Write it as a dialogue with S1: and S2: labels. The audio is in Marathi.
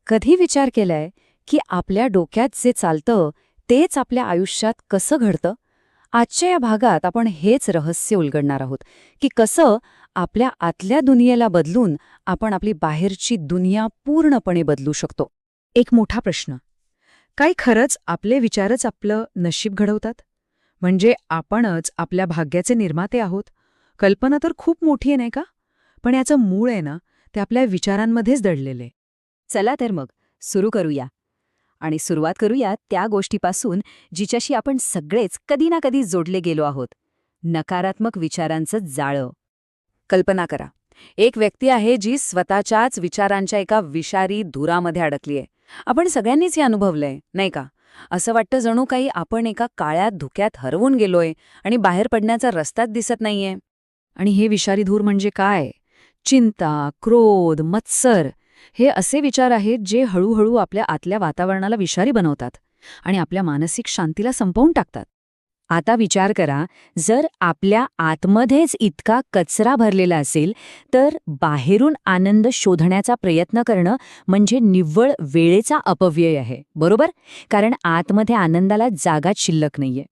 S1: कधी विचार केलाय की आपल्या डोक्यात जे चालतं तेच आपल्या आयुष्यात कसं घडतं? आजच्या या भागात आपण हेच रहस्य उलगडणार आहोत की कसं आपल्या आतल्या दुनियेला बदलून आपण आपली बाहेरची दुनिया पूर्णपणे बदलू शकतो. एक मोठा प्रश्न, काय खरंच आपले विचारच आपलं नशीब घडवतात? म्हणजे आपणच आपल्या भाग्याचे निर्माते आहोत? कल्पना तर खूप मोठी आहे नाही का? पण याचं मूळ आहे ना, ते आपल्या विचारांमध्येच दडलेले.
S2: चला तर मग सुरू करूया. आणि सुरुवात करूया त्या गोष्टीपासून जिच्याशी आपण सगळेच कधी ना कधी जोडले गेलो आहोत. नकारात्मक विचारांचं जाळं.
S1: कल्पना करा, एक व्यक्ती आहे जी स्वतःच्याच विचारांच्या एका विषारी धुरामध्ये अडकलीये. आपण सगळ्यांनीच हे अनुभवलंय, नाही का? असं वाटतं जणू काही आपण एका काळ्या धुक्यात हरवून गेलोय आणि बाहेर पडण्याचा रस्ताच दिसत नाहीये. आणि हे विषारी धूर म्हणजे काय? चिंता, क्रोध, मत्सर हे असे विचार आहेत जे हळूहळू आपल्या आतल्या वातावरणाला विषारी बनवतात आणि आपल्या मानसिक शांतीला संपवून टाकतात.
S2: आता विचार करा, जर आपल्या आतमध्येच इतका कचरा भरलेला असेल, तर बाहेरून आनंद शोधण्याचा प्रयत्न करणं म्हणजे निव्वळ वेळेचा अपव्यय आहे, बरोबर? कारण आतमध्ये आनंदाला जागाच शिल्लक नाहीये.